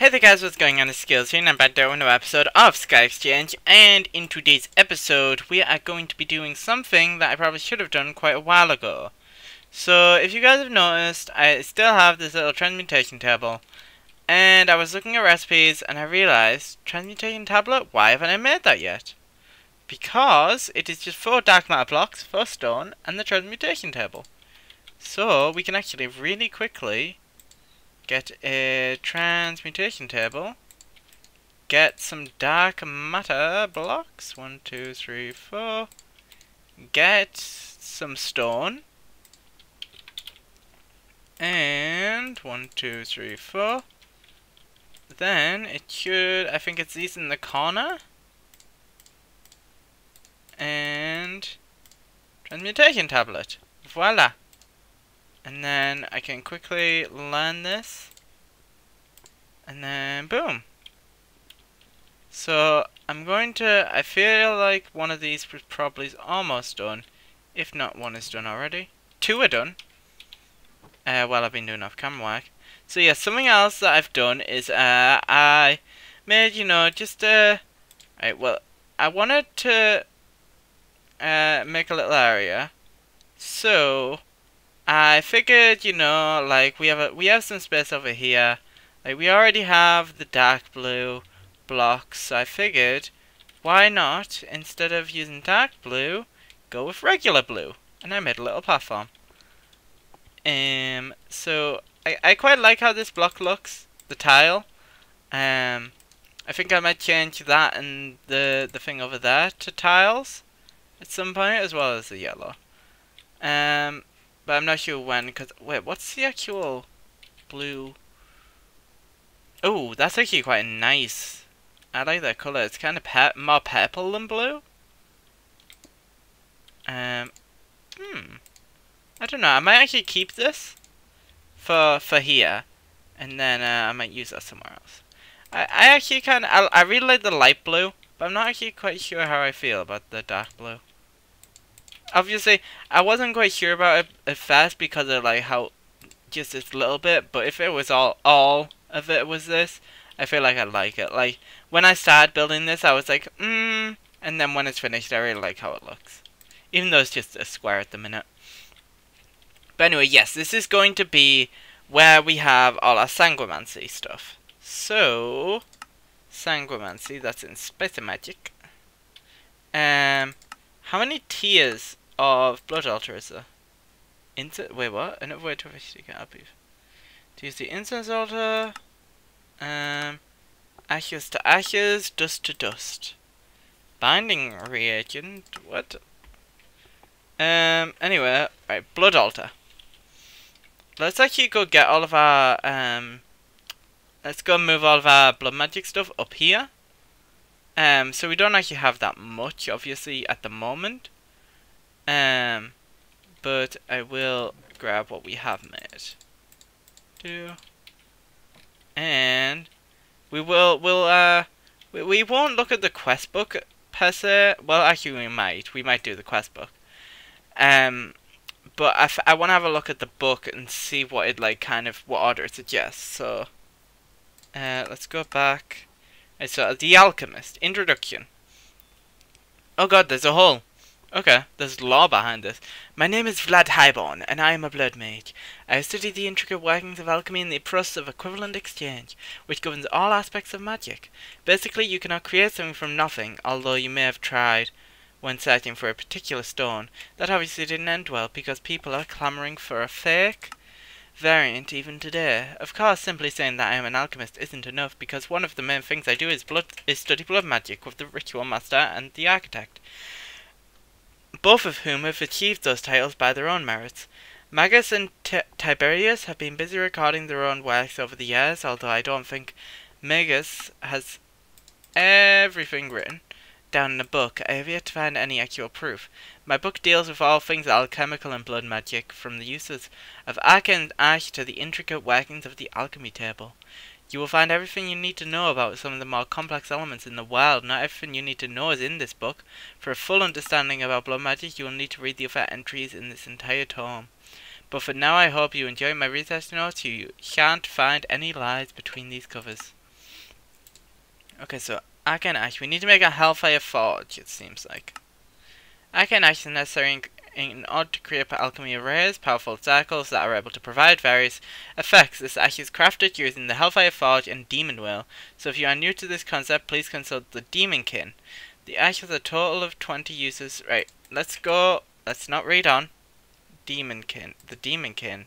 Hey there guys, what's going on? It's Skills here, and I'm back to another episode of Sky Exchange, and in today's episode, we are going to be doing something that I probably should have done quite a while ago. So, if you guys have noticed, I still have this little transmutation table, and I was looking at recipes, and I realized, transmutation tablet, why haven't I made that yet? Because it is just 4 dark matter blocks, 4 stone, and the transmutation table. So, we can actually really quickly get a transmutation table, get some dark matter blocks, 1, 2, 3, 4, get some stone, and 1, 2, 3, 4, then it should, I think it's these in the corner, and transmutation tablet, voila. And then I can quickly land this, and then boom. So I'm going to, I feel like one of these probably is almost done, if not one is done already. 2 are done, while I've been doing off camera work. So yeah, something else that I've done is I made, just right, well, I wanted to make a little area, so I figured, like we have some space over here. Like we already have the dark blue blocks, so I figured, why not, instead of using dark blue, go with regular blue. And I made a little platform. So I quite like how this block looks, the tile. I think I might change that and the thing over there to tiles at some point, as well as the yellow. But I'm not sure when, because, wait, what's the actual blue? Oh, that's actually quite nice. I like that colour. It's kind of more purple than blue. I don't know. I might actually keep this for here, and then I might use that somewhere else. I actually I really like the light blue, but I'm not actually quite sure how I feel about the dark blue. Obviously, I wasn't quite sure about it at first because of like how just this little bit, but if it was all of it was this, I feel like I'd like it. Like when I started building this, I was like, and then when it's finished, I really like how it looks, even though it's just a square at the minute. But anyway, yes, this is going to be where we have all our sanguimancy stuff. So, sanguimancy, that's in Spicy Magic. How many tiers of blood altar is there? Wait, what? Another way to officially get up here. To use the incense altar. Ashes to ashes, dust to dust. Binding reagent. What? Anyway, right, blood altar. Let's actually go get all of our let's go move all of our blood magic stuff up here. So we don't actually have that much, obviously, at the moment. But I will grab what we have made. And we won't look at the quest book per se. Well, actually, we might do the quest book. But I want to have a look at the book and see what it what order it suggests. So, let's go back. So, The Alchemist Introduction. Oh God, there's a hole. Okay, there's law behind this. My name is Vlad Highborn, and I am a blood mage. I have studied the intricate workings of alchemy and the process of equivalent exchange, which governs all aspects of magic. Basically, you cannot create something from nothing, although you may have tried when searching for a particular stone. That obviously didn't end well, because people are clamoring for a fake variant even today. Of course, simply saying that I am an alchemist isn't enough, because one of the main things I do is study blood magic with the ritual master and the architect, both of whom have achieved those titles by their own merits. Magus and Tiberius have been busy recording their own works over the years, although I don't think Magus has everything written down in a book. I have yet to find any actual proof. My book deals with all things alchemical and blood magic, from the uses of arcane ash to the intricate workings of the alchemy table. You will find everything you need to know about some of the more complex elements in the world. Not everything you need to know is in this book. For a full understanding about blood magic, you will need to read the other entries in this entire tome. But for now, I hope you enjoy my research notes. You shan't find any lies between these covers. Okay, so Aka and Ash. We need to make a Hellfire Forge, it seems like. Aka and Ash are necessary in order to create alchemy arrays, powerful circles that are able to provide various effects. This ash is crafted using the Hellfire Forge and Demon Will. So if you are new to this concept, please consult the Demonkin. The ash has a total of 20 uses. Right, let's go. Let's not read on. Demonkin. The Demonkin.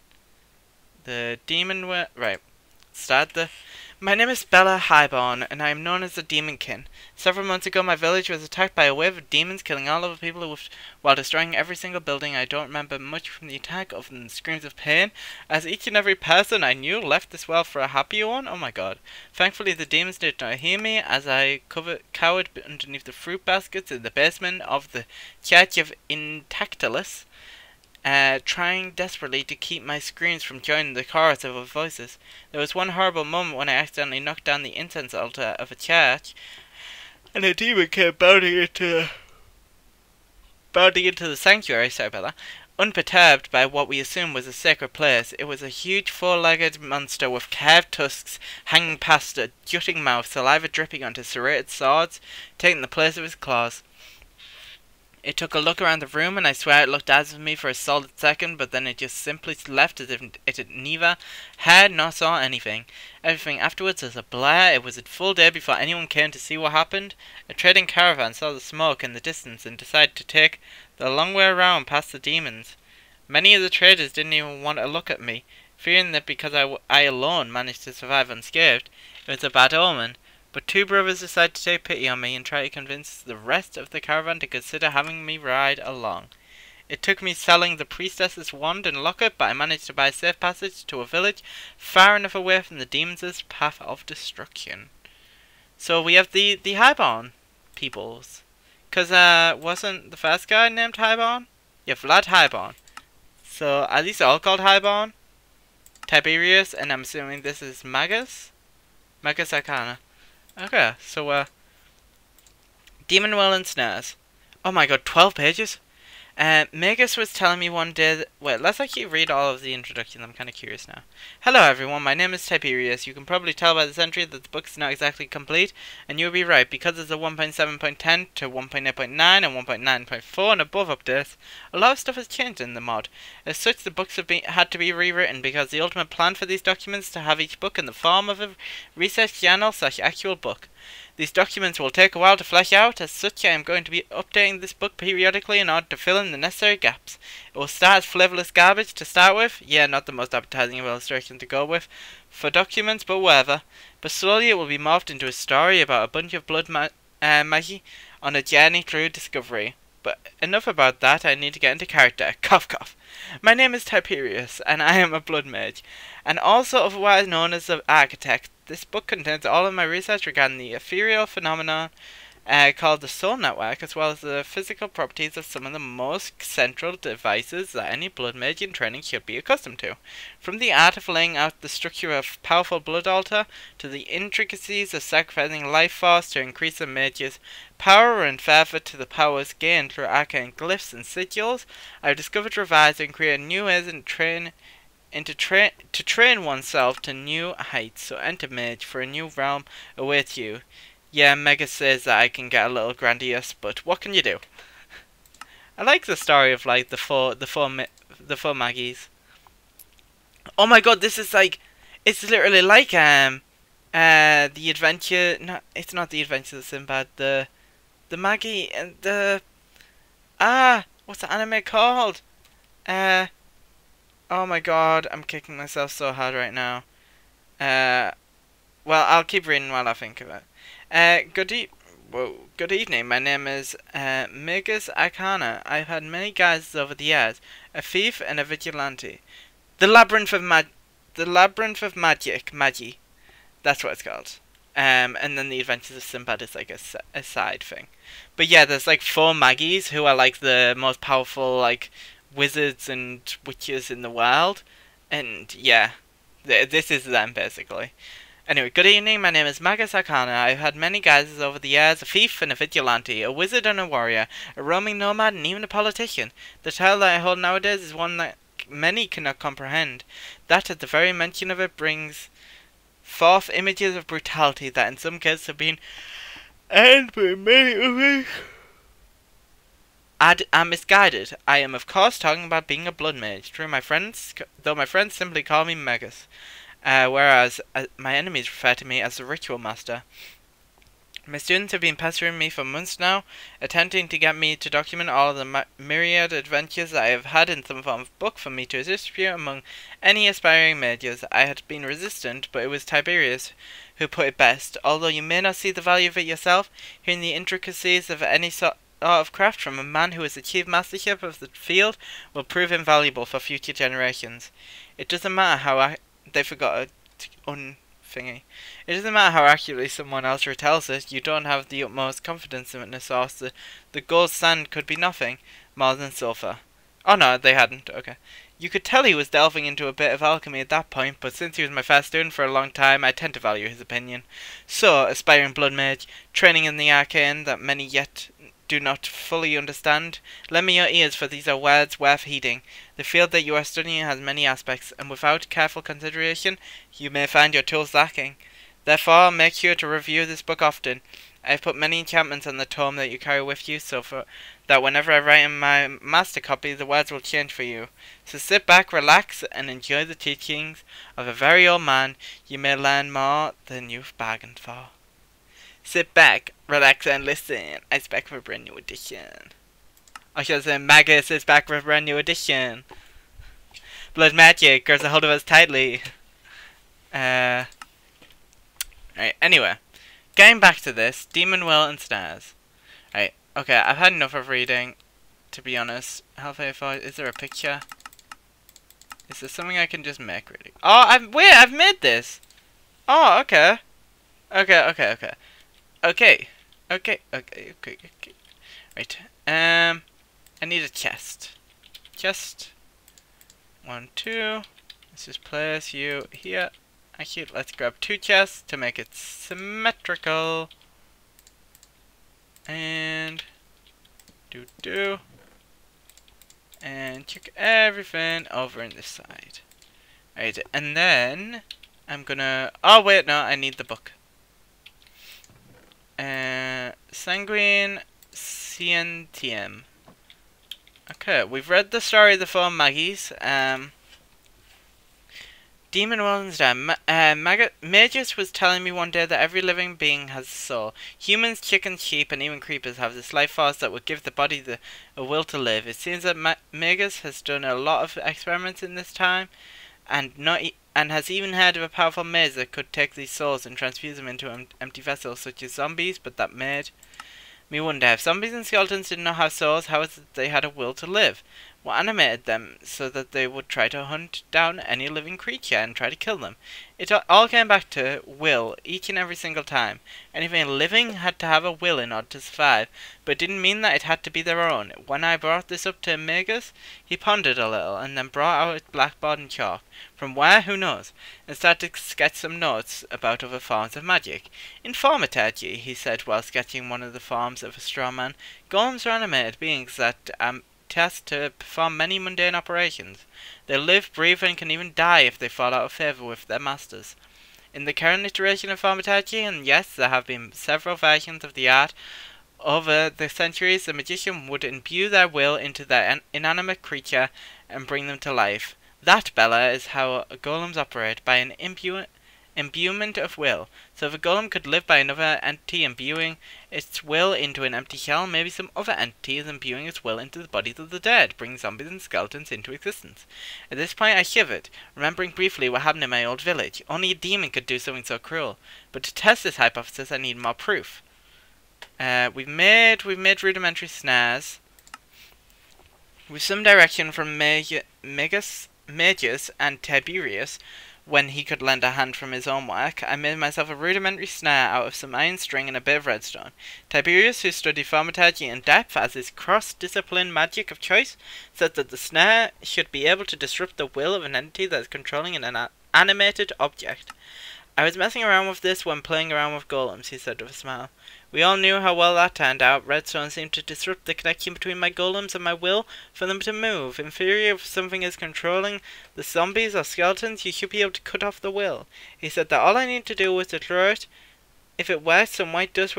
The Demon Will. Right. Start the... My name is Bella Highborn, and I am known as the Demonkin. Several months ago, my village was attacked by a wave of demons, killing all of the people while destroying every single building. I don't remember much from the attack, other than screams of pain, as each and every person I knew left this world for a happier one. Oh my god. Thankfully, the demons did not hear me, as I cowered underneath the fruit baskets in the basement of the Church of Intactilus, trying desperately to keep my screams from joining the chorus of voices. There was one horrible moment when I accidentally knocked down the incense altar of a church, and a demon came bounding into the sanctuary, sorry about that, unperturbed by what we assumed was a sacred place. It was a huge four-legged monster with carved tusks hanging past a jutting mouth, saliva dripping onto serrated swords, taking the place of his claws. It took a look around the room, and I swear it looked at me for a solid second, but then it just simply left as if it had neither heard nor saw anything. Everything afterwards was a blur. It was a full day before anyone came to see what happened. A trading caravan saw the smoke in the distance and decided to take the long way around past the demons. Many of the traders didn't even want to look at me, fearing that because I alone managed to survive unscathed, it was a bad omen. But two brothers decided to take pity on me and try to convince the rest of the caravan to consider having me ride along. It took me selling the priestess's wand and locket, but I managed to buy a safe passage to a village far enough away from the demons' path of destruction. So we have the Highborn peoples. Because wasn't the first guy named Highborn? Yeah, Vlad Highborn. So are these all called Highborn? Tiberius, and I'm assuming this is Magus? Magus Arcana. Okay, so, Demon Will and Snares. Oh my god, 12 pages? Magus was telling me one day that... Wait, let's actually read all of the introductions. I'm kind of curious now. Hello everyone, my name is Tiberius. You can probably tell by this entry that the book is not exactly complete, and you'll be right, because it's a 1.7.10 to 1.8.9 and 1.9.4 and above updates, a lot of stuff has changed in the mod. As such, the books have had to be rewritten, because the ultimate plan for these documents is to have each book in the form of a research journal / actual book. These documents will take a while to flesh out. As such, I am going to be updating this book periodically in order to fill in the necessary gaps. It will start as flavourless garbage to start with. Yeah, not the most appetizing of illustration to go with for documents, but whatever. But slowly it will be morphed into a story about a bunch of blood magi on a journey through discovery. But enough about that, I need to get into character. Cough cough. My name is Tiberius, and I am a blood mage, and also otherwise known as the architect. This book contains all of my research regarding the ethereal phenomenon called the soul network, as well as the physical properties of some of the most central devices that any blood mage in training should be accustomed to. From the art of laying out the structure of a powerful blood altar, to the intricacies of sacrificing life force to increase a mage's power, and further to the powers gained through arcane glyphs and sigils, I have discovered, revised, and created new ways to train oneself to new heights. So enter mage, for a new realm awaits you. Yeah, Mega says that I can get a little grandiose, but what can you do? I like the story of like the four magis. Oh my god, this is like, it's literally like the adventure. No, it's not the Adventures of Sinbad. The magi and the what's the anime called? Oh my god, I'm kicking myself so hard right now. Well, I'll keep reading while I think of it. Good evening. My name is Magus Arcana. I've had many guises over the years, a thief and a vigilante. The Labyrinth of Magic, Magi. That's what it's called. And then the Adventures of Sinbad is like a side thing. But yeah, there's like 4 magis who are like the most powerful like wizards and witches in the world, and yeah, this is them basically. Anyway, good evening, my name is Magus Arcana. I've had many guises over the years, a thief and a vigilante, a wizard and a warrior, a roaming nomad and even a politician. The title that I hold nowadays is one that many cannot comprehend. That at the very mention of it brings Fourth, images of brutality that in some cases have been and by many others are misguided. I am of course talking about being a blood mage. Though my friends simply call me Magus, whereas my enemies refer to me as the ritual master. My students have been pestering me for months now, attempting to get me to document all of the myriad adventures that I have had in some form of book for me to distribute among any aspiring mages. I had been resistant, but it was Tiberius who put it best. Although you may not see the value of it yourself, hearing the intricacies of any sort of craft from a man who has achieved mastership of the field will prove invaluable for future generations. It doesn't matter how they forgot thingy. It doesn't matter how accurately someone else retells it, you don't have the utmost confidence in the source. The gold sand could be nothing more than sulfur. Oh no, they hadn't, okay. You could tell he was delving into a bit of alchemy at that point, but since he was my first student for a long time, I tend to value his opinion. So, aspiring blood mage, training in the arcane that many yet do not fully understand, lend me your ears, for these are words worth heeding. The field that you are studying has many aspects, and without careful consideration, you may find your tools lacking. Therefore, make sure to review this book often. I have put many enchantments on the tome that you carry with you, so that whenever I write in my master copy, the words will change for you. So sit back, relax, and enjoy the teachings of a very old man. You may learn more than you've bargained for. Sit back, relax, and listen. I back for a brand new edition. I should say Magus is back for a brand new edition. Blood magic grabs a hold of us tightly. Right, anyway. Getting back to this, Demon Will and Stars. Right, okay, I've had enough of reading, to be honest. Is there a picture? Is there something I can just make, really? Oh, I've made this! Oh, okay. Okay. Right, I need a chest. Chest. 1, 2. Let's just place you here. Actually, let's grab 2 chests to make it symmetrical. And and check everything over in this side. Right, and then I'm gonna. Oh wait, no, I need the book. Sanguine Scientium. Okay, we've read the story of the 4 magis. Demon Wilden's Magus was telling me one day that every living being has a soul. Humans, chickens, sheep, and even creepers have this life force that would give the body a will to live. It seems that Magus has done a lot of experiments in this time, and has even heard of a powerful maze that could take these souls and transfuse them into empty vessels, such as zombies, but that made me wonder, if zombies and skeletons did not have souls, how is it they had a will to live? What animated them so that they would try to hunt down any living creature and try to kill them? It all came back to will, each and every single time. Anything living had to have a will in order to survive, but it didn't mean that it had to be their own. When I brought this up to Magus, he pondered a little, and then brought out his blackboard and chalk. From where, who knows? And started to sketch some notes about other forms of magic. In thaumaturgy, he said while sketching one of the forms of a straw man, golems are animated beings that tasked to perform many mundane operations. They live, breathe, and can even die if they fall out of favour with their masters. In the current iteration of thaumaturgy, and yes, there have been several versions of the art over the centuries, the magician would imbue their will into their inanimate creature and bring them to life. That, Bella, is how golems operate, by an imbuement of will. So if a golem could live by another entity imbuing its will into an empty shell, maybe some other entity is imbuing its will into the bodies of the dead, bringing zombies and skeletons into existence. At this point I shivered, remembering briefly what happened in my old village. Only a demon could do something so cruel. But to test this hypothesis I need more proof. We've made rudimentary snares. With some direction from Magus and Tiberius, when he could lend a hand from his own work, I made myself a rudimentary snare out of some iron string and a bit of redstone. Tiberius, who studied thaumaturgy in depth as his cross-discipline magic of choice, said that the snare should be able to disrupt the will of an entity that is controlling an animated object. I was messing around with this when playing around with golems, he said with a smile. We all knew how well that turned out. Redstone seemed to disrupt the connection between my golems and my will for them to move. In theory, if something is controlling the zombies or skeletons, you should be able to cut off the will. He said that all I need to do was to throw it. If it works, some white dust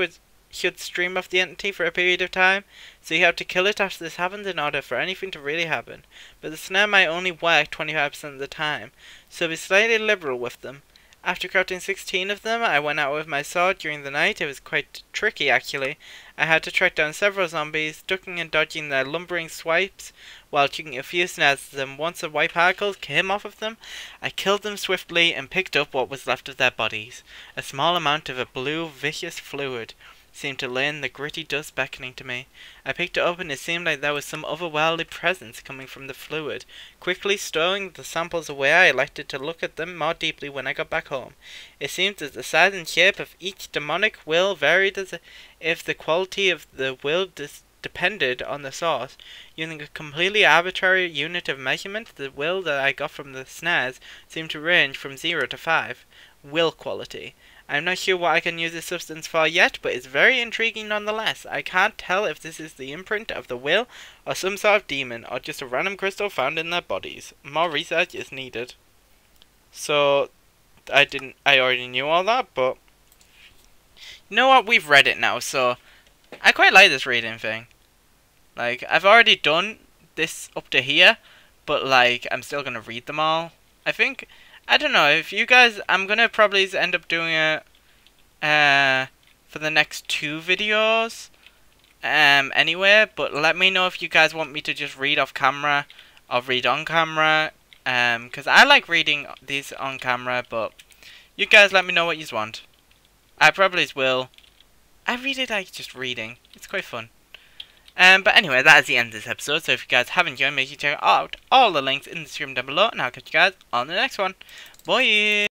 should stream off the entity for a period of time, so you have to kill it after this happens in order for anything to really happen. But the snare might only work 25% of the time, so be slightly liberal with them. After crafting 16 of them, I went out with my sword during the night. It was quite tricky, actually. I had to track down several zombies, ducking and dodging their lumbering swipes, while shooting a few snares at them. Once the white particles came off of them, I killed them swiftly and picked up what was left of their bodies. A small amount of a blue, vicious fluid seemed to lay in the gritty dust beckoning to me. I picked it up and it seemed like there was some otherworldly presence coming from the fluid. Quickly stowing the samples away, I elected to look at them more deeply when I got back home. It seemed that the size and shape of each demonic will varied as if the quality of the will depended on the source. Using a completely arbitrary unit of measurement, the will that I got from the snares seemed to range from 0 to 5. Will quality. I'm not sure what I can use this substance for yet, but it's very intriguing nonetheless. I can't tell if this is the imprint of the will, or some sort of demon, or just a random crystal found in their bodies. More research is needed. So, I already knew all that, but you know what, we've read it now, so I quite like this reading thing. Like, I've already done this up to here, but like, I'm still gonna read them all. I don't know, if you guys, I'm gonna probably end up doing it for the next 2 videos anyway, but let me know if you guys want me to just read off camera or read on camera, because I like reading these on camera, but you guys let me know what you want. I probably will. I really like just reading, it's quite fun. But anyway, that is the end of this episode, so if you guys have enjoyed, make sure you check out all the links in the description down below, and I'll catch you guys on the next one. Bye!